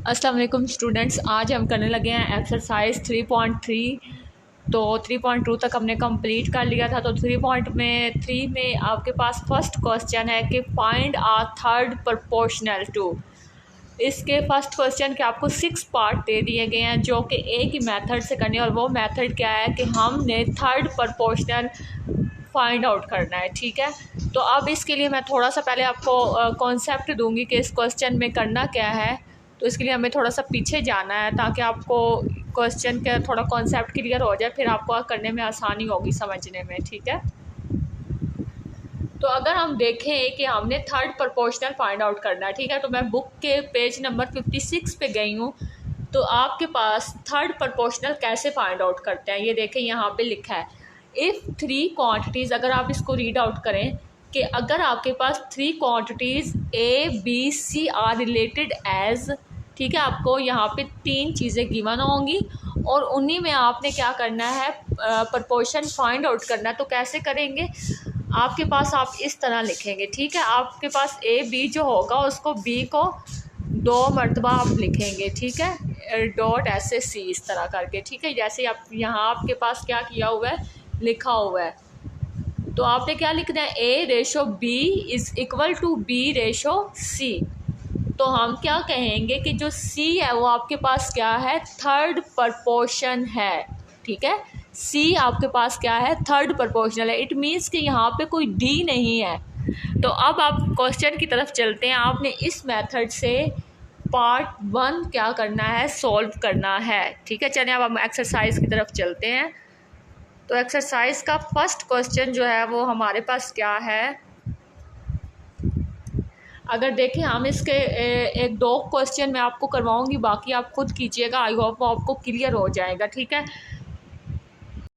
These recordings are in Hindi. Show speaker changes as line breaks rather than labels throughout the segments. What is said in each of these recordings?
अस्सलाम वालेकुम स्टूडेंट्स, आज हम करने लगे हैं एक्सरसाइज 3.3। तो 3.2 तक हमने कंप्लीट कर लिया था। तो 3.3 में आपके पास फर्स्ट क्वेश्चन है कि find a third proportional to. इसके फर्स्ट क्वेश्चन के आपको 6 पार्ट दे दिए गए हैं जो कि एक ही मेथड से करनी है, और वो मेथड क्या है कि हमने थर्ड प्रोपोर्शनल फाइंड आउट करना है। ठीक है, तो अब इसके लिए मैं थोड़ा सा पहले आपको कॉन्सेप्ट दूंगी कि इस क्वेश्चन में करना क्या है। तो इसके लिए हमें थोड़ा सा पीछे जाना है ताकि आपको क्वेश्चन का थोड़ा कॉन्सेप्ट क्लियर हो जाए, फिर आपको करने में आसानी होगी समझने में। ठीक है, तो अगर हम देखें कि हमने थर्ड प्रोपोर्शनल फाइंड आउट करना है, ठीक है, तो मैं बुक के पेज नंबर 56 पे गई हूँ। तो आपके पास थर्ड प्रोपोर्शनल कैसे फाइंड आउट करते हैं, ये देखें यहाँ पे लिखा है इफ़ 3 क्वांटिटीज़। अगर आप इसको रीड आउट करें कि अगर आपके पास 3 quantities A B C are related as, ठीक है, आपको यहाँ पे 3 चीज़ें गिवन होंगी और उन्हीं में आपने क्या करना है, प्रोपोर्शन फाइंड आउट करना है। तो कैसे करेंगे, आपके पास आप इस तरह लिखेंगे। ठीक है, आपके पास A B जो होगा उसको B को 2 मरतबा आप लिखेंगे। ठीक है, डॉट ऐसे C इस तरह करके। ठीक है, जैसे आप यहाँ आपके पास क्या किया हुआ है, लिखा हुआ है, तो आपने क्या लिखना है, A ratio B is equal to B ratio C। तो हम क्या कहेंगे कि जो C है वो आपके पास क्या है, थर्ड प्रोपोर्शन है। ठीक है, C आपके पास क्या है, थर्ड प्रोपोर्शनल है। इट मीन्स कि यहाँ पे कोई D नहीं है। तो अब आप क्वेश्चन की तरफ चलते हैं। आपने इस मेथड से पार्ट 1 क्या करना है, सॉल्व करना है। ठीक है, चलिए अब हम एक्सरसाइज की तरफ चलते हैं। तो एक्सरसाइज का फर्स्ट क्वेश्चन जो है वो हमारे पास क्या है, अगर देखें हम इसके एक दो क्वेश्चन मैं आपको करवाऊंगी, बाकी आप खुद कीजिएगा। आई होप वो आपको क्लियर हो जाएगा। ठीक है,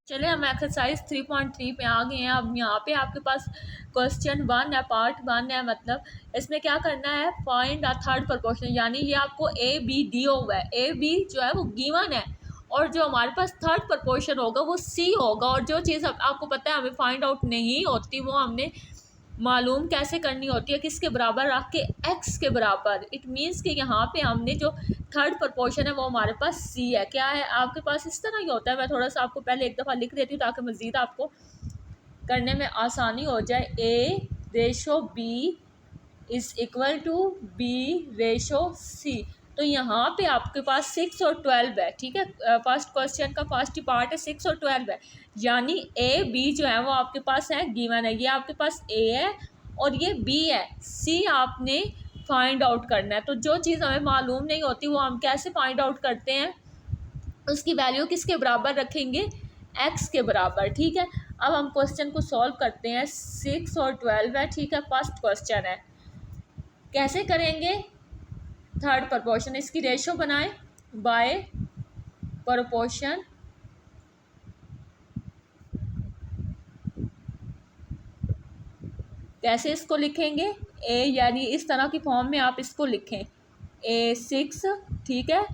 चलिए हम एक्सरसाइज 3.3 पे आ गए हैं। अब यहाँ पे आपके पास क्वेश्चन 1 है, पार्ट 1 है, मतलब इसमें क्या करना है, फाइंड अ थर्ड प्रोपोर्शन। यानी ये आपको A B दिया हुआ है, A B जो है वो गिवन है और जो हमारे पास थर्ड प्रोपोर्शन होगा वो C होगा। और जो चीज़ आपको पता है हमें फाइंड आउट नहीं होती, वो हमने मालूम कैसे करनी होती है, किसके बराबर रख के, x के बराबर। इट मीन्स कि यहाँ पे हमने जो थर्ड प्रोपोर्शन है वो हमारे पास C है। क्या है, आपके पास इस तरह ही होता है। मैं थोड़ा सा आपको पहले एक दफ़ा लिख देती हूँ ताकि मज़ीद आपको करने में आसानी हो जाए। A ratio B is equal to B ratio C। तो यहाँ पे आपके पास 6 और 12 है। ठीक है, फर्स्ट क्वेश्चन का फर्स्ट पार्ट है 6 और 12 है, यानी A B जो है वो आपके पास है, गिवन है। ये आपके पास A है और ये B है, C आपने फाइंड आउट करना है। तो जो चीज़ हमें मालूम नहीं होती वो हम कैसे फाइंड आउट करते हैं, उसकी वैल्यू किसके बराबर रखेंगे, x के बराबर। ठीक है, अब हम क्वेश्चन को सॉल्व करते हैं। 6 और 12 है। ठीक है, फर्स्ट क्वेश्चन है, कैसे करेंगे, थर्ड प्रोपोर्शन, इसकी रेशो बनाएं बाय प्रोपोर्शन। कैसे इसको लिखेंगे, A यानी इस तरह की फॉर्म में आप इसको लिखें, A6, ठीक है,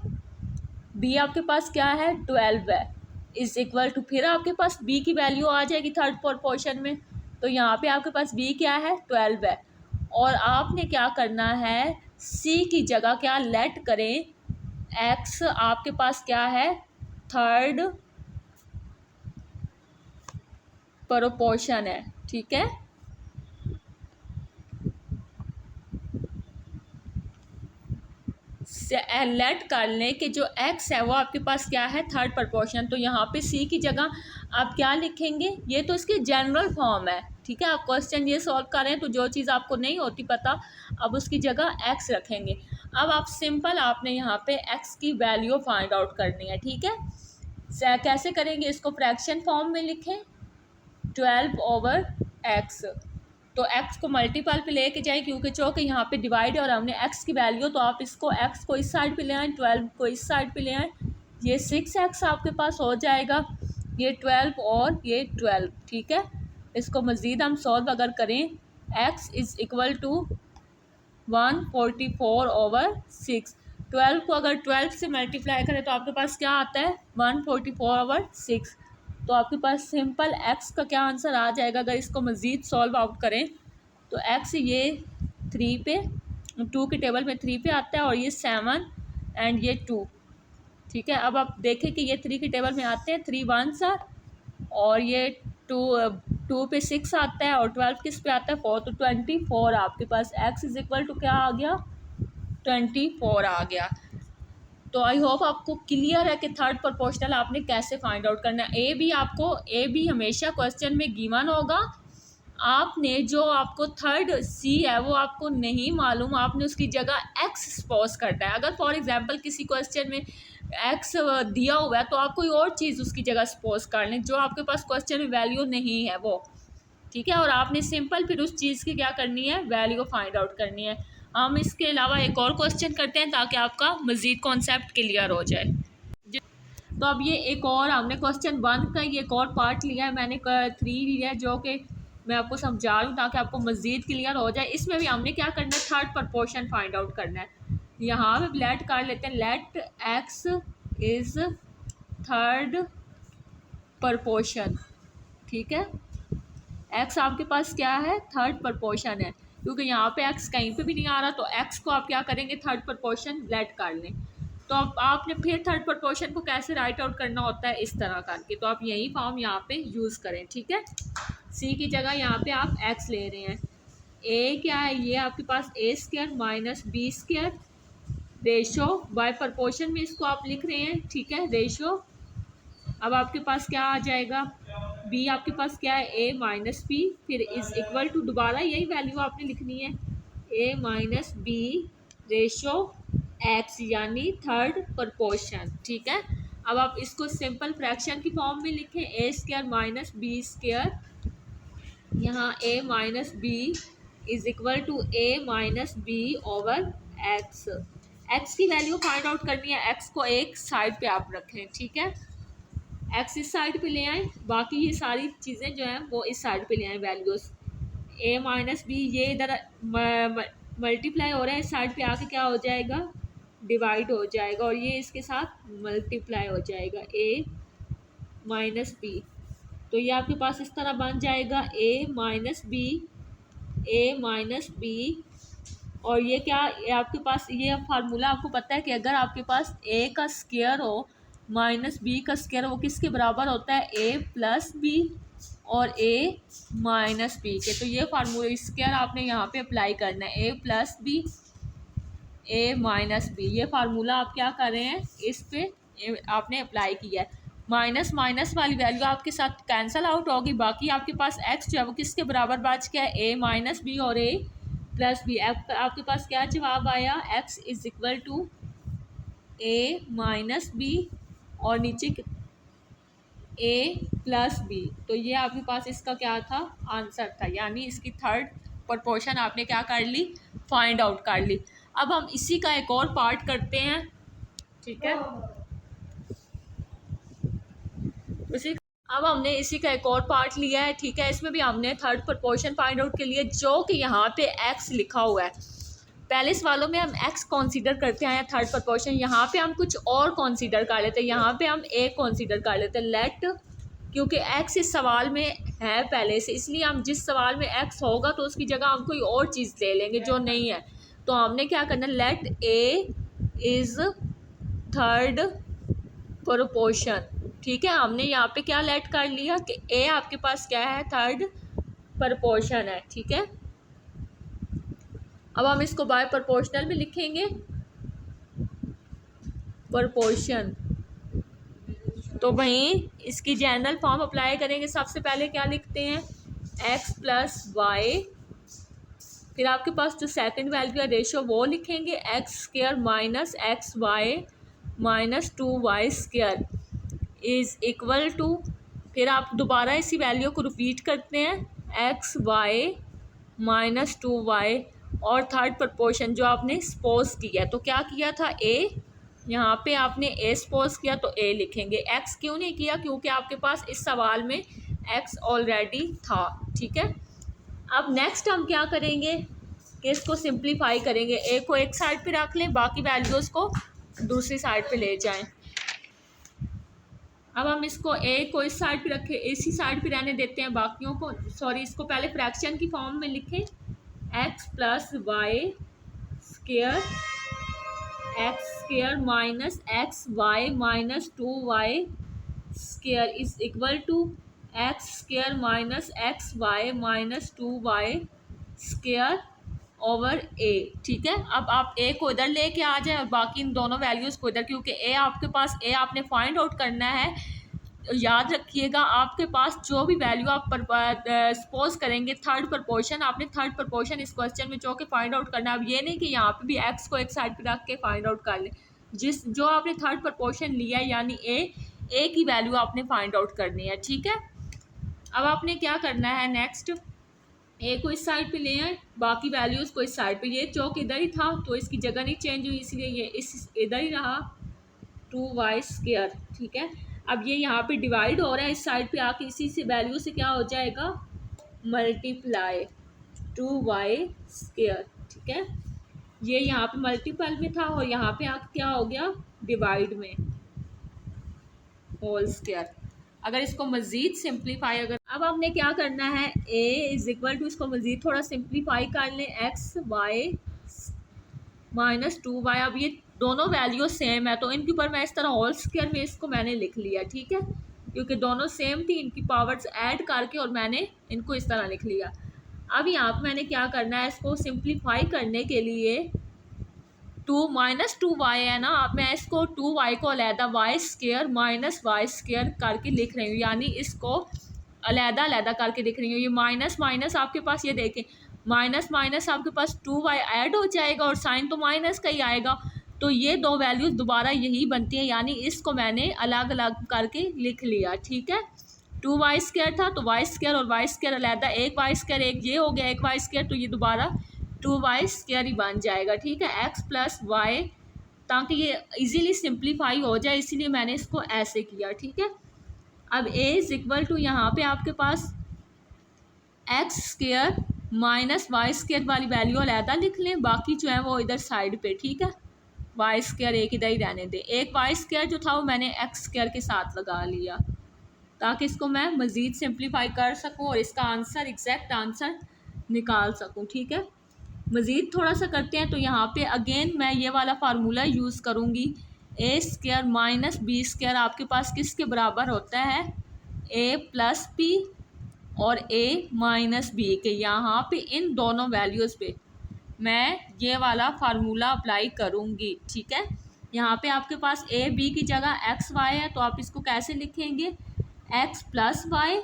B आपके पास क्या है, 12 है, इज़ इक्वल टू, फिर आपके पास B की वैल्यू आ जाएगी थर्ड प्रोपोर्शन में। तो यहाँ पे आपके पास B क्या है, 12 है, और आपने क्या करना है, C की जगह क्या लेट करें, X आपके पास क्या है, थर्ड प्रोपोर्शन है। ठीक है, लेट कर लें कि जो x है वो आपके पास क्या है, थर्ड प्रोपोर्शन। तो यहाँ पे C की जगह आप क्या लिखेंगे, ये तो इसकी जनरल फॉर्म है। ठीक है, आप क्वेश्चन ये सॉल्व कर रहे हैं तो जो चीज़ आपको नहीं होती पता, अब उसकी जगह x रखेंगे। अब आप सिंपल आपने यहाँ पे x की वैल्यू फाइंड आउट करनी है। ठीक है, कैसे करेंगे, इसको फ्रैक्शन फॉर्म में लिखें, 12/x। तो x को मल्टीपल पे लेके जाएं क्योंकि चूँकि यहाँ पे डिवाइड है और हमने x की वैल्यू, तो आप इसको x को इस साइड पे ले आएँ, 12 को इस साइड पे ले आएँ, ये 6x आपके पास हो जाएगा, ये 12 और ये 12। ठीक है, इसको मज़ीद हम सॉल्व अगर करें, x इज़ इक्वल टू 144/6। 12 को अगर 12 से मल्टीप्लाई करें तो आपके पास क्या आता है, 144/6। तो आपके पास सिंपल x का क्या आंसर आ जाएगा, अगर इसको मज़ीद सॉल्व आउट करें तो x ये 3 पे 2 के टेबल में 3 पे आता है और ये 7 एंड ये 2। ठीक है, अब आप देखें कि ये 3 की टेबल में आते हैं, 3 1s are, और ये 2 पे 6 आता है और 12 किस पे आता है 4, तो 24 आपके पास x इज इक्वल टू क्या आ गया 24 आ गया। तो आई होप आपको क्लियर है कि थर्ड प्रोपोर्शनल आपने कैसे फाइंड आउट करना है। ए बी हमेशा क्वेश्चन में गिवन होगा। आपने जो आपको थर्ड सी है वो आपको नहीं मालूम, आपने उसकी जगह एक्स सपोज करना है। अगर फॉर एग्जांपल किसी क्वेश्चन में एक्स दिया हुआ है तो आप कोई और चीज़ उसकी जगह सपोज कर लें जो आपके पास क्वेश्चन में वैल्यू नहीं है वो। ठीक है, और आपने सिंपल फिर उस चीज़ की क्या करनी है वैल्यू फाइंड आउट करनी है। हम इसके अलावा एक और क्वेश्चन करते हैं ताकि आपका मज़ीद कॉन्सेप्ट क्लियर हो जाए। तो अब ये एक और हमने क्वेश्चन 1 का ये एक और पार्ट लिया है, मैंने 3 लिया है जो कि मैं आपको समझा रहा हूँ ताकि आपको मज़ीद क्लियर हो जाए। इसमें भी हमने क्या करना है थर्ड प्रोपोर्शन फाइंड आउट करना है। यहाँ पे लेट कर लेते हैं, let x is third proportion. ठीक है, एक्स आपके पास क्या है थर्ड प्रोपोर्शन है, क्योंकि यहाँ पे एक्स कहीं पे भी नहीं आ रहा तो एक्स को आप क्या करेंगे थर्ड प्रोपोर्शन लेट कर लें। तो अब आपने फिर थर्ड प्रोपोर्शन को कैसे राइट आउट करना होता है इस तरह करके, तो आप यही फॉर्म यहाँ पे यूज़ करें। ठीक है, सी की जगह यहाँ पे आप एक्स ले रहे हैं, ए क्या है ये आपके पास A square minus B square ratio by proportion में इसको आप लिख रहे हैं। ठीक है, रेशो अब आपके पास क्या आ जाएगा बी आपके पास क्या है ए माइनस बी, फिर इज इक्वल टू दोबारा यही वैल्यू आपने लिखनी है ए माइनस बी रेशो एक्स यानी थर्ड प्रोपोर्शन। ठीक है, अब आप इसको सिंपल फ्रैक्शन की फॉर्म में लिखें A square minus B square, यहाँ A minus B is equal to A minus B over x. X की वैल्यू फाइंड आउट करनी है, एक्स को एक साइड पे आप रखें। ठीक है, एक्स इस साइड पे ले आए, बाकी ये सारी चीज़ें जो हैं वो इस साइड पे ले आए वैल्यूज़। ए माइनस बी ये इधर मल्टीप्लाई हो रहा है, इस साइड पे आके क्या हो जाएगा डिवाइड हो जाएगा और ये इसके साथ मल्टीप्लाई हो जाएगा ए माइनस बी। तो ये आपके पास इस तरह बन जाएगा ए माइनस बी और ये क्या ये आपके पास ये फार्मूला आपको पता है कि अगर आपके पास ए का स्क्वायर हो माइनस बी का स्क्वायर वो किसके बराबर होता है ए प्लस बी और ए माइनस बी के। तो ये फार्मूला स्क्वायर आपने यहाँ पे अप्लाई करना है ए प्लस बी ए माइनस बी, ये फार्मूला आप क्या कर रहे हैं इस पे आपने अप्लाई किया है। माइनस माइनस वाली वैल्यू आपके साथ कैंसिल आउट होगी, बाकी आपके पास एक्स जो है वो किसके बराबर बच गया ए माइनस बी और ए प्लस बी। आपके पास क्या जवाब आया x is equal to A minus B और नीचे ए प्लस बी। तो ये आपके पास इसका क्या था आंसर था, यानी इसकी थर्ड प्रोपोर्शन आपने क्या कर ली फाइंड आउट कर ली। अब हम इसी का एक और पार्ट करते हैं। ठीक है, अब हमने इसी का एक और पार्ट लिया है। ठीक है, इसमें भी हमने थर्ड प्रोपोर्शन फाइंड आउट के लिए जो कि यहाँ पे एक्स लिखा हुआ है, पहले सवालों में हम एक्स कंसीडर करते हैं थर्ड प्रोपोर्शन, यहाँ पे हम कुछ और कंसीडर कर लेते हैं, यहाँ पे हम ए कंसीडर कर लेते हैं लेट, क्योंकि एक्स इस सवाल में है पहले से, इसलिए हम जिस सवाल में एक्स होगा तो उसकी जगह हम कोई और चीज़ ले लेंगे जो नहीं है। तो हमने क्या करना है let A is third proportion. ठीक है, हमने यहाँ पे क्या लेट कर लिया कि ए आपके पास क्या है थर्ड प्रोपोर्शन है। ठीक है, अब हम इसको बाय प्रोपोर्शनल में लिखेंगे प्रोपोर्शन, तो वहीं इसकी जनरल फॉर्म अप्लाई करेंगे। सबसे पहले क्या लिखते हैं एक्स प्लस वाई, फिर आपके पास जो सेकंड वैल्यू है रेशो वो लिखेंगे x square minus x Y minus 2y square is equal to, फिर आप दोबारा इसी वैल्यू को रिपीट करते हैं एक्स वाई माइनस 2y और थर्ड प्रोपोर्शन जो आपने सपोज किया, तो क्या किया था ए, यहाँ पे आपने ए सपोज किया तो ए लिखेंगे। एक्स क्यों नहीं किया, क्योंकि आपके पास इस सवाल में एक्स ऑलरेडी था। ठीक है, अब नेक्स्ट हम क्या करेंगे कि इसको सिंप्लीफाई करेंगे, ए को एक साइड पे रख लें, बाकी वैल्यूज़ को दूसरी साइड पे ले जाएं। अब हम इसको ए को इस साइड पे रखें, इसी साइड पे रहने देते हैं, बाकियों को सॉरी इसको पहले फ्रैक्शन की फॉर्म में लिखें X plus Y square X square minus x Y minus 2y square is equal to X square minus x Y minus 2y square over A. ठीक है, अब आप ए को इधर लेके आ जाए और बाकी इन दोनों वैल्यूज़ को इधर, क्योंकि ए आपके पास ए आपने फाइंड आउट करना है। याद रखिएगा, आपके पास जो भी वैल्यू आप सपोज करेंगे थर्ड प्रपोर्शन, आपने थर्ड प्रपोर्शन इस क्वेश्चन में जो कि फाइंड आउट करना है। अब ये नहीं कि यहाँ पे भी एक्स को एक साइड पे रख के फाइंड आउट कर लें, जो आपने थर्ड प्रपोर्शन लिया है यानी ए की वैल्यू आपने फाइंड आउट करनी है। ठीक है, अब आपने क्या करना है नेक्स्ट, ए को इस साइड पे ले आए, बाकी वैल्यूज़ को इस साइड पे। ये चौक इधर ही था तो इसकी जगह नहीं चेंज हुई, इसलिए ये इस इधर ही रहा 2y स्क्र। ठीक है, अब ये यहाँ पे डिवाइड हो रहा है, इस साइड पे आके इसी से वैल्यू से क्या हो जाएगा, मल्टीप्लाई 2y स्क्र। ठीक है, ये यहाँ पे मल्टीपल में था और यहाँ पे आके क्या हो गया, डिवाइड में होल स्क्र। अगर इसको मज़ीद सिंप्लीफाई, अगर अब हमने क्या करना है, a इज इक्वल टू, इसको मज़ीद थोड़ा सिंप्लीफाई कर लें, एक्स वाई माइनस 2y। अब ये दोनों वैल्यू सेम है तो इनके ऊपर मैं इस तरह होल स्क्वायर में इसको मैंने लिख लिया। ठीक है, क्योंकि दोनों सेम थी, इनकी पावर्स ऐड करके और मैंने इनको इस तरह लिख लिया। अब यहाँ पर मैंने क्या करना है, इसको सिंप्लीफाई करने के लिए 2 माइनस 2y है ना, अब मैं इसको 2y को अलहदा y square minus Y square करके लिख रही हूँ, यानी इसको अलहदा अलहदा करके लिख रही हूँ। ये माइनस माइनस आपके पास, ये देखें माइनस माइनस आपके पास 2y ऐड हो जाएगा और साइन तो माइनस का ही आएगा, तो ये दो वैल्यूज़ दोबारा यही बनती हैं, यानी इसको मैंने अलग अलग करके लिख लिया। ठीक है, 2y स्क्वायर था तो वाई स्क्वायर और वाई स्क्वायर अलहदा, एक वाई स्क्वायर एक ये हो गया, एक वाई स्क्वायर, तो ये दोबारा 2y स्क्वायर ही बन जाएगा। ठीक है, x प्लस वाई, ताकि ये इजीली सिंप्लीफाई हो जाए इसीलिए मैंने इसको ऐसे किया। ठीक है, अब a इज इक्वल टू, यहाँ पे आपके पास X square minus Y square वाली वैल्यू अलहदा लिख लें, बाकी जो है वो इधर साइड पे। ठीक है, वाई स्क्वायर एक इधर ही रहने दें, एक वाई स्क्वायर जो था वो मैंने एक्स स्क्वायर के साथ लगा लिया ताकि इसको मैं मज़ीद सिंप्लीफाई कर सकूं और इसका आंसर एग्जैक्ट आंसर निकाल सकूं। ठीक है, मज़ीद थोड़ा सा करते हैं, तो यहाँ पे अगेन मैं ये वाला फार्मूला यूज़ करूँगी, ए स्क्वायर माइनस बी स्क्वायर आपके पास किसके बराबर होता है, ए प्लस बी और ए माइनस बी के। यहाँ पे इन दोनों वैल्यूज़ पे मैं ये वाला फार्मूला अप्लाई करूँगी। ठीक है, यहाँ पे आपके पास ए बी की जगह एक्स वाई है, तो आप इसको कैसे लिखेंगे, एक्स प्लस वाई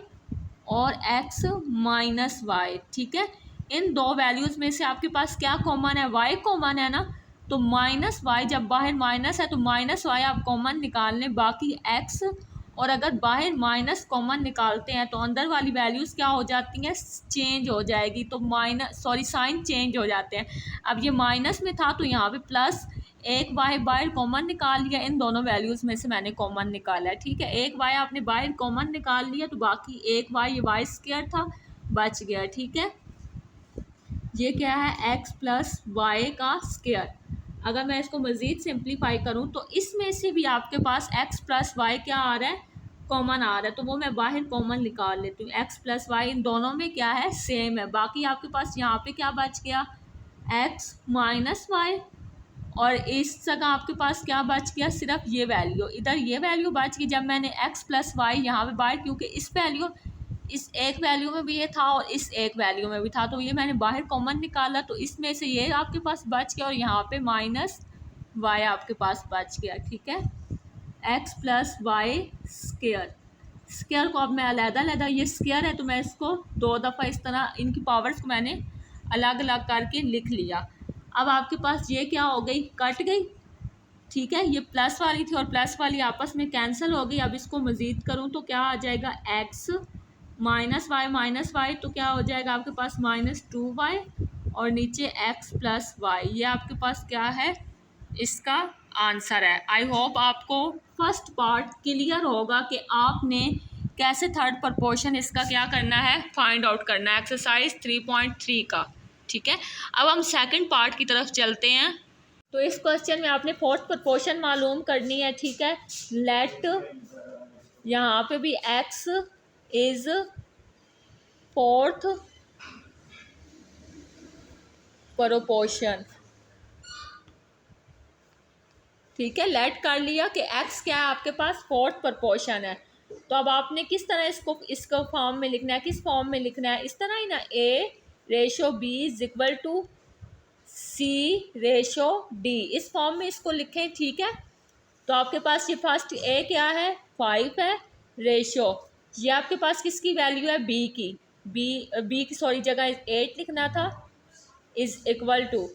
और एक्स माइनस वाई। ठीक है, इन दो वैल्यूज़ में से आपके पास क्या कॉमन है, वाई कॉमन है ना, तो माइनस वाई, जब बाहर माइनस है तो माइनस वाई आप कॉमन निकाल लें, बाकी एक्स, और अगर बाहर माइनस कॉमन निकालते हैं तो अंदर वाली वैल्यूज़ क्या हो जाती हैं, चेंज हो जाएगी, तो साइन चेंज हो जाते हैं। अब ये माइनस में था तो यहाँ पे प्लस, एक वाई बाहर कॉमन निकाल लिया, इन दोनों वैल्यूज़ में से मैंने कॉमन निकाला है। ठीक है, एक वाई आपने बाहर कॉमन निकाल लिया तो बाकी एक वाई, ये वाई स्क्वायर था, बच गया। ठीक है, ये क्या है, एक्स प्लस वाई का स्क्वायर। अगर मैं इसको मज़ीद सिंप्लीफाई करूं तो इसमें से भी आपके पास एक्स प्लस वाई क्या आ रहा है, कॉमन आ रहा है, तो वो मैं बाहर कॉमन निकाल लेती हूँ। एक्स प्लस वाई इन दोनों में क्या है, सेम है। बाकी आपके पास यहाँ पे क्या बच गया, एक्स माइनस वाई, और इस जगह आपके पास क्या बच गया, सिर्फ ये वैल्यू, इधर ये वैल्यू बच गई। जब मैंने एक्स प्लस वाई यहाँ पे बाहर, क्योंकि इस एक वैल्यू में भी ये था और इस एक वैल्यू में भी था, तो ये मैंने बाहर कॉमन निकाला, तो इसमें से ये आपके पास बच गया और यहाँ पे माइनस वाई आपके पास बच गया। ठीक है, x plus Y square, square को अब मैं अलग, ये स्क्वायर है तो मैं इसको दो दफ़ा इस तरह इनकी पावर्स को मैंने अलग अलग करके लिख लिया। अब आपके पास ये क्या हो गई, कट गई। ठीक है, ये प्लस वाली थी और प्लस वाली आपस में कैंसिल हो गई। अब इसको मज़ीद करूँ तो क्या आ जाएगा, एक्स माइनस वाई, तो क्या हो जाएगा आपके पास माइनस 2y और नीचे एक्स प्लस वाई। ये आपके पास क्या है, इसका आंसर है। आई होप आपको फर्स्ट पार्ट क्लियर होगा कि आपने कैसे थर्ड प्रपोर्शन इसका क्या करना है, फाइंड आउट करना है, एक्सरसाइज 3.3 का। ठीक है, अब हम सेकंड पार्ट की तरफ चलते हैं। तो इस क्वेश्चन में आपने फोर्थ प्रपोर्शन मालूम करनी है। ठीक है, लेट, यहाँ पे भी एक्स इज फोर्थ प्रपोर्शन, ठीक है, लेट कर लिया कि एक्स क्या है आपके पास, फोर्थ प्रपोर्शन है। तो अब आपने किस तरह इसको फॉर्म में लिखना है, किस फॉर्म में लिखना है, इस तरह ही ना, A ratio B is equal to C ratio D, इस फॉर्म में इसको लिखें। ठीक है, तो आपके पास ये फर्स्ट ए क्या है, 5 है, रेशो ये आपके पास किसकी वैल्यू है, बी की, बी की सॉरी जगह 8 लिखना था, इज इक्वल टू,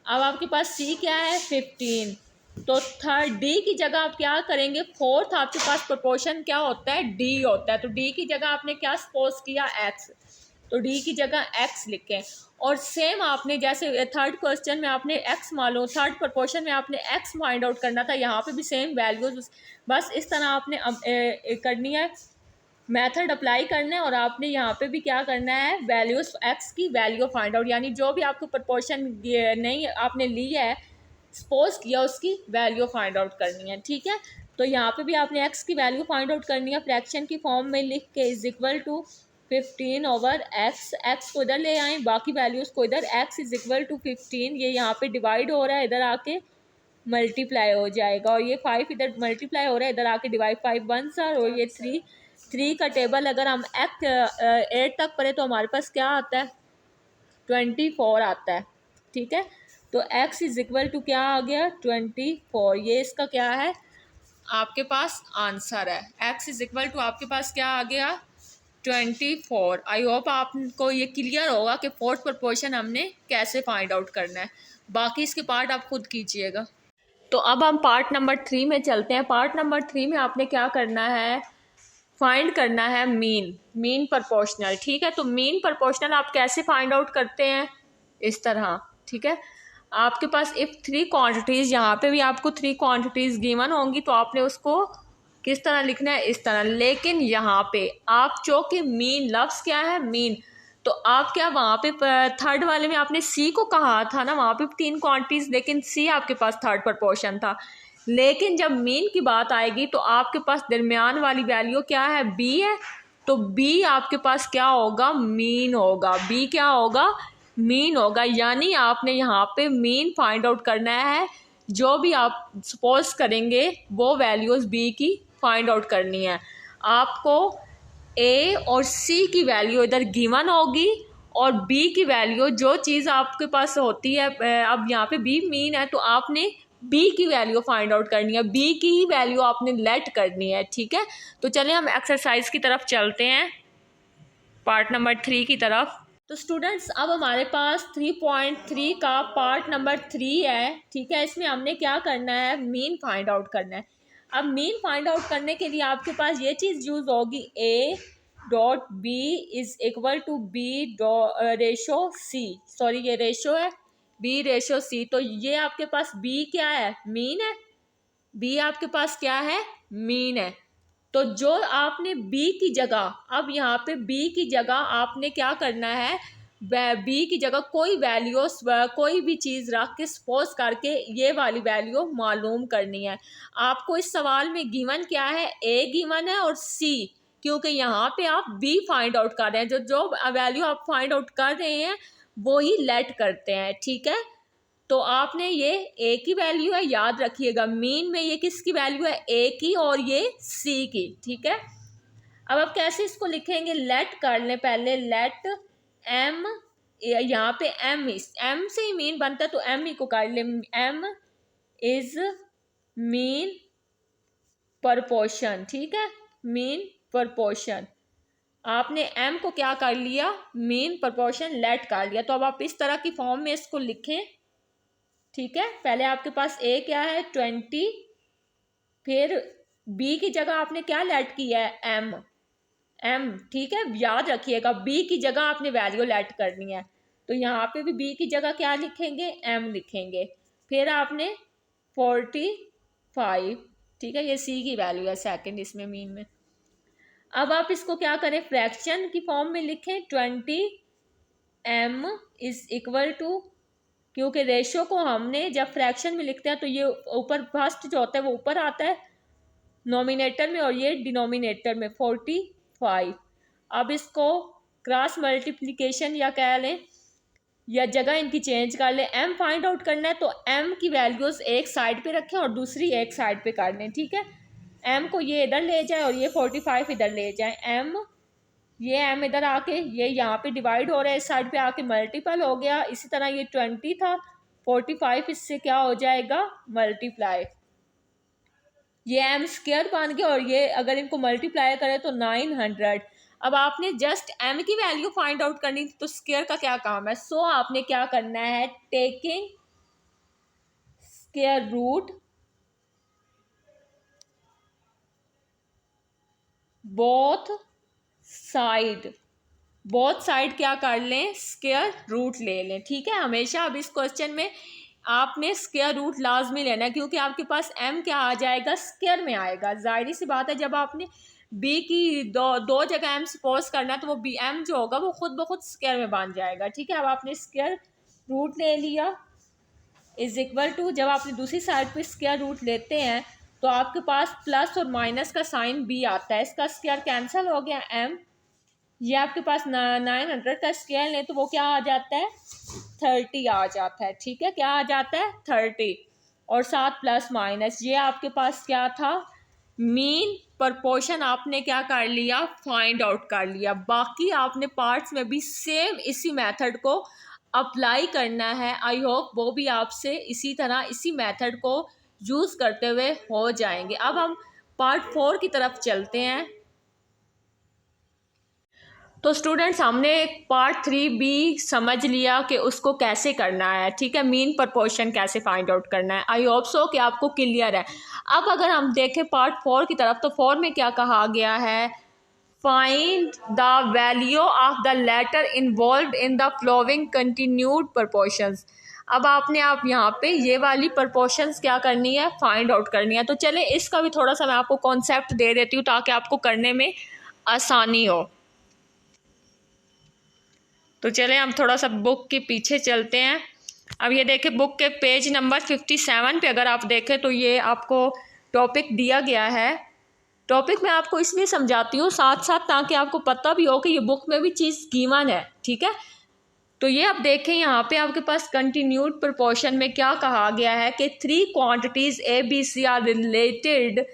अब आपके पास सी क्या है, 15, तो थर्ड डी की जगह आप क्या करेंगे, फोर्थ आपके पास प्रोपोर्शन क्या होता है, डी होता है, तो डी की जगह आपने क्या सपोज किया, एक्स, तो डी की जगह एक्स लिखें। और सेम आपने जैसे थर्ड क्वेश्चन में आपने एक्स मालूम, थर्ड प्रोपोर्शन में आपने एक्स फाइंड आउट करना था, यहाँ पे भी सेम वैल्यूज, बस इस तरह आपने करनी है, मेथड अप्लाई करना है, और आपने यहाँ पे भी क्या करना है, वैल्यूज एक्स की वैल्यू फाइंड आउट, यानी जो भी आपको प्रोपोर्शन नहीं आपने ली है, सपोज किया, उसकी वैल्यू फाइंड आउट करनी है। ठीक है, तो यहाँ पे भी आपने एक्स की वैल्यू फाइंड आउट करनी है, फ्रैक्शन की फॉर्म में लिख के, is equal to 15 over x, x को इधर ले आए, बाकी वैल्यूज़ को इधर, एक्स इज इक्वल टू 15, ये यहाँ पे डिवाइड हो रहा है, इधर आके मल्टीप्लाई हो जाएगा, और ये 5 इधर मल्टीप्लाई हो रहा है, इधर आके डिवाइड, 5 1 सर, और ये 3 का टेबल अगर हम 8 तक पढ़े तो हमारे पास क्या आता है, 24 आता है। ठीक है, तो x इज इक्वल टू क्या आ गया, 24, ये इसका क्या है, आपके पास आंसर है, x इज इक्वल टू आपके पास क्या आ गया, 24। आई होप आपको ये क्लियर होगा कि फोर्थ प्रोपोर्शन हमने कैसे फाइंड आउट करना है, बाकी इसके पार्ट आप खुद कीजिएगा। तो अब हम पार्ट नंबर 3 में चलते हैं। पार्ट नंबर 3 में आपने क्या करना है, फाइंड करना है मीन प्रोपोर्शनल। ठीक है, तो मीन प्रोपोर्शनल आप कैसे फाइंड आउट करते हैं, इस तरह। ठीक है, आपके पास इफ 3 क्वांटिटीज़, यहाँ पे भी आपको 3 क्वांटिटीज़ गिवन होंगी, तो आपने उसको किस तरह लिखना है, इस तरह। लेकिन यहाँ पे आप जो कि मीन, लफ्ज़ क्या है, मीन, तो आप क्या वहाँ पे थर्ड वाले में आपने सी को कहा था ना, वहाँ पे 3 क्वांटिटीज़, लेकिन सी आपके पास थर्ड प्रोपोर्शन था। लेकिन जब मीन की बात आएगी तो आपके पास दरमियान वाली वैल्यू क्या है, बी है, तो बी आपके पास क्या होगा, मीन होगा, बी क्या होगा, मीन होगा। यानी आपने यहाँ पे मीन फाइंड आउट करना है, जो भी आप सपोज करेंगे वो वैल्यूज़ बी की फाइंड आउट करनी है। आपको ए और सी की वैल्यू इधर गिवन होगी, और बी की वैल्यू, जो चीज़ आपके पास होती है, अब यहाँ पे बी मीन है, तो आपने बी की वैल्यू फाइंड आउट करनी है, बी की ही वैल्यू आपने लेट करनी है। ठीक है, तो चलिए हम एक्सरसाइज की तरफ चलते हैं, पार्ट नंबर 3 की तरफ। तो स्टूडेंट्स, अब हमारे पास 3.3 का पार्ट नंबर 3 है। ठीक है, इसमें हमने क्या करना है, मीन फाइंड आउट करना है। अब मीन फाइंड आउट करने के लिए आपके पास ये चीज़ यूज होगी, A dot B is equal to B ratio C, sorry ये रेशो है, बी रेशो सी, तो ये आपके पास बी क्या है, मीन है, बी आपके पास क्या है, मीन है। तो जो आपने बी की जगह, अब यहाँ पे बी की जगह आपने क्या करना है, बी की जगह कोई वैल्यू, कोई भी चीज़ रख के सपोज करके ये वाली वैल्यू मालूम करनी है। आपको इस सवाल में गिवन क्या है, ए गिवन है और सी, क्योंकि यहाँ पे आप बी फाइंड आउट कर रहे हैं, जो जो वैल्यू आप फाइंड आउट कर रहे हैं वो ही लेट करते हैं। ठीक है, तो आपने ये ए की वैल्यू है, याद रखिएगा, मीन में ये किसकी वैल्यू है, ए की, और ये सी की। ठीक है, अब आप कैसे इसको लिखेंगे, लेट कर लें पहले, लेट एम, यहाँ पे एम से ही मीन बनता है, तो एम ही को कर ले, एम इज मीन प्रोपोर्शन। ठीक है, मीन प्रोपोर्शन, आपने एम को क्या कर लिया, मीन प्रोपोर्शन लेट कर लिया। तो अब आप इस तरह की फॉर्म में इसको लिखें। ठीक है, पहले आपके पास ए क्या है, 20, फिर बी की जगह आपने क्या लेट किया है, एम। ठीक है, याद रखिएगा बी की जगह आपने वैल्यू लेट करनी है, तो यहाँ पे भी बी की जगह क्या लिखेंगे, एम लिखेंगे। फिर आपने 45, ठीक है, ये सी की वैल्यू है सेकंड इसमें, मीन में। अब आप इसको क्या करें, फ्रैक्शन की फॉर्म में लिखें, 20 एम इज इक्वल टू, क्योंकि रेशो को हमने जब फ्रैक्शन में लिखते हैं तो ये ऊपर फर्स्ट जो होता है वो ऊपर आता है नोमिनेटर में, और ये डिनोमिनेटर में, 45। अब इसको क्रॉस मल्टीप्लिकेशन या कह लें, या जगह इनकी चेंज कर लें। m फाइंड आउट करना है तो m की वैल्यूज़ एक साइड पे रखें और दूसरी एक साइड पे कर लें, ठीक है। m को ये इधर ले जाए और ये 45 इधर ले जाए। ये m इधर आके ये यहाँ पे डिवाइड हो रहा है, इस साइड पे आके मल्टीपल हो गया। इसी तरह ये 20 था, 45 इससे क्या हो जाएगा, मल्टीप्लाई। ये m स्क्वायर बन गया और ये अगर इनको मल्टीप्लाई करें तो 900। अब आपने जस्ट m की वैल्यू फाइंड आउट करनी तो स्क्वायर का क्या काम है। सो आपने क्या करना है, taking square root both side क्या कर लें, स्क्वायर रूट ले लें, ठीक है। हमेशा अब इस क्वेश्चन में आपने स्क्वायर रूट लाजमी लेना है क्योंकि आपके पास m क्या आ जाएगा, स्क्वायर में आएगा। जाहिर सी बात है जब आपने b की दो जगह m सपोज करना है तो वो b m जो होगा वो खुद ब खुद स्क्वायर में बन जाएगा, ठीक है। अब आपने स्क्वायर रूट ले लिया इज इक्वल टू, जब आपने दूसरी साइड पे स्क्वायर रूट लेते हैं तो आपके पास प्लस और माइनस का साइन b आता है, इसका स्क्वायर कैंसिल हो गया m। ये आपके पास 900 का स्क्वायर लें तो वो क्या आ जाता है, 30 आ जाता है, ठीक है। क्या आ जाता है, 30 और साथ प्लस माइनस। ये आपके पास क्या था, मीन प्रपोर्शन आपने क्या कर लिया, फाइंड आउट कर लिया। बाकी आपने पार्ट्स में भी सेम इसी मेथड को अप्लाई करना है। आई होप वो भी आपसे इसी तरह इसी मेथड को यूज़ करते हुए हो जाएंगे। अब हम पार्ट 4 की तरफ चलते हैं। तो स्टूडेंट्स हमने पार्ट 3B समझ लिया कि उसको कैसे करना है, ठीक है। मीन प्रपोर्शन कैसे फाइंड आउट करना है। आई होप सो कि आपको क्लियर है। अब अगर हम देखें पार्ट 4 की तरफ तो 4 में क्या कहा गया है, find the value of the letter involve in the following continued proportions. अब आपने यहाँ पे ये वाली प्रपोर्शंस क्या करनी है, फाइंड आउट करनी है। तो चले इसका भी थोड़ा सा मैं आपको कॉन्सेप्ट दे देती हूँ ताकि आपको करने में आसानी हो। तो चले हम थोड़ा सा बुक के पीछे चलते हैं। अब ये देखें बुक के पेज नंबर 57 पे अगर आप देखें तो ये आपको टॉपिक दिया गया है। टॉपिक मैं आपको इसलिए समझाती हूँ साथ साथ ताकि आपको पता भी हो कि ये बुक में भी चीज़ गिवन है, ठीक है। तो ये आप देखें यहाँ पे आपके पास कंटिन्यूड प्रपोर्शन में क्या कहा गया है कि 3 क्वांटिटीज़ ABC आर रिलेटेड।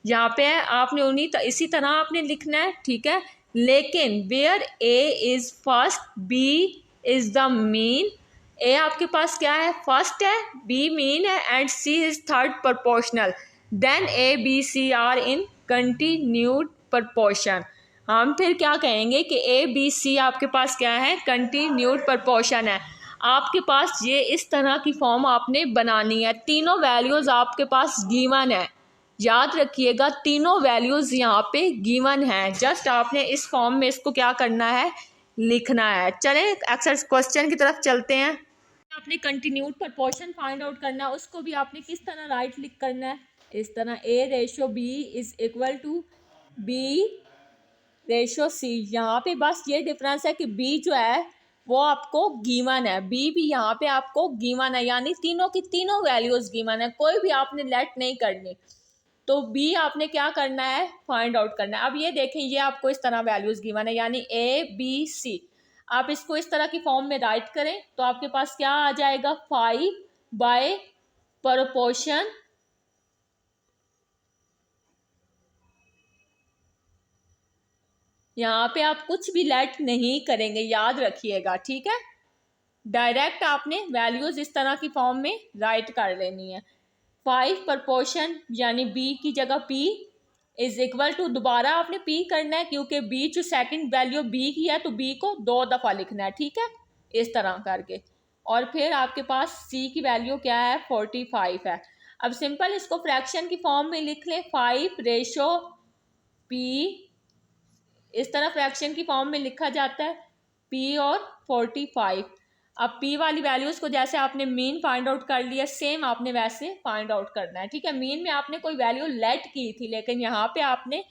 यहाँ पे आपने उन्हीं इसी तरह आपने लिखना है, ठीक है। लेकिन where A is first, B is the mean. A आपके पास क्या है, फर्स्ट है, B मीन है and C is third proportional, then A B C are in continued proportion. हम फिर क्या कहेंगे कि A B C आपके पास क्या है, कंटिन्यूड प्रपोर्शन है। आपके पास ये इस तरह की फॉर्म आपने बनानी है। तीनों वैल्यूज़ आपके पास गिवन है, याद रखिएगा तीनों वैल्यूज़ यहाँ पे गिवन है। जस्ट आपने इस फॉर्म में इसको क्या करना है, लिखना है। चलें एक्सरसाइज क्वेश्चन की तरफ चलते हैं। आपने कंटिन्यूड प्रपोर्शन फाइंड आउट करना है, उसको भी आपने किस तरह राइट लिख करना है, इस तरह A/B is equal to B/C। यहाँ पे बस ये डिफरेंस है कि B जो है वो आपको गिवन है, B भी यहाँ पे आपको गिवन है, यानी तीनों की तीनों वैल्यूज़ गिवन है, कोई भी आपने लेट नहीं करनी। तो B आपने क्या करना है, फाइंड आउट करना है। अब ये देखें ये आपको इस तरह वैल्यूज़ गिवन है यानी ABC। आप इसको इस तरह की फॉर्म में राइट करें तो आपके पास क्या आ जाएगा, 5 बाय प्रोपोर्शन यहाँ पे आप कुछ भी लेट नहीं करेंगे, याद रखिएगा, ठीक है। डायरेक्ट आपने वैल्यूज़ इस तरह की फॉर्म में राइट कर लेनी है। 5 प्रोपोर्शन यानी B की जगह P इज इक्वल टू, दोबारा आपने P करना है क्योंकि B जो सेकंड वैल्यू B की है तो B को 2 दफ़ा लिखना है, ठीक है, इस तरह करके। और फिर आपके पास C की वैल्यू क्या है, 45 है। अब सिंपल इसको फ्रैक्शन की फॉर्म में लिख लें, 5/P, इस तरह फ्रैक्शन की फॉर्म में लिखा जाता है, P और 45। अब P वाली वैल्यूज़ को जैसे आपने मीन फाइंड आउट कर लिया सेम आपने वैसे फाइंड आउट करना है, ठीक है। मीन में आपने कोई वैल्यू लेट की थी लेकिन यहाँ पे आपने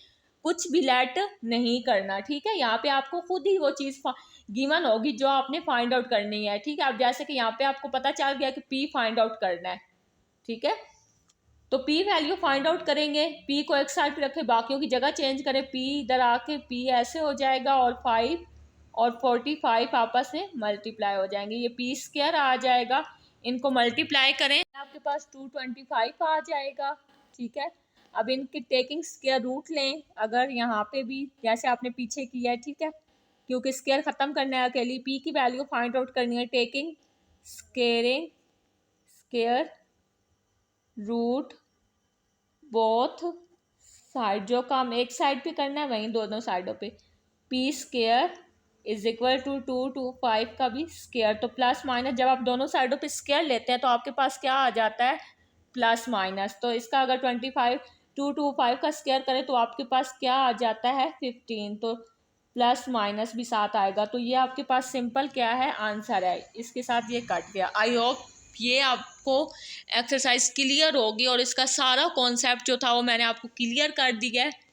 कुछ भी लेट नहीं करना, ठीक है। यहाँ पे आपको खुद ही वो चीज़ गिवन होगी जो आपने फाइंड आउट करनी है, ठीक है। अब जैसे कि यहाँ पे आपको पता चल गया कि P फाइंड आउट करना है, ठीक है। तो P वैल्यू फाइंड आउट करेंगे, P को एक साइड पे रखें, बाकियों की जगह चेंज करें, P इधर आके P ऐसे हो जाएगा और 5 और 45 आपस में मल्टीप्लाई हो जाएंगे, ये पी स्क्वायर आ जाएगा। इनको मल्टीप्लाई करें, आपके पास 225 आ जाएगा। ठीक है, अब इनकी टेकिंग स्क्वायर रूट लें, अगर यहाँ पे भी जैसे आपने पीछे किया है। ठीक है, क्योंकि स्क्वायर ख़त्म करना है, अकेली पी की वैल्यू फाइंड आउट करनी है। Taking square root both side, जो काम एक साइड पे करना है वहीं दोनों साइडों पे। P square is equal to 225 का भी स्क्वायर, तो प्लस माइनस जब आप दोनों साइडों पे स्क्वायर लेते हैं तो आपके पास क्या आ जाता है, प्लस माइनस। तो इसका अगर 225 का स्क्वायर करें तो आपके पास क्या आ जाता है 15, तो प्लस माइनस भी साथ आएगा। तो ये आपके पास सिंपल क्या है, आंसर है। इसके साथ ये कट गया। आई होप ये आपको एक्सरसाइज क्लियर होगी और इसका सारा कॉन्सेप्ट जो था वो मैंने आपको क्लियर कर दिया है।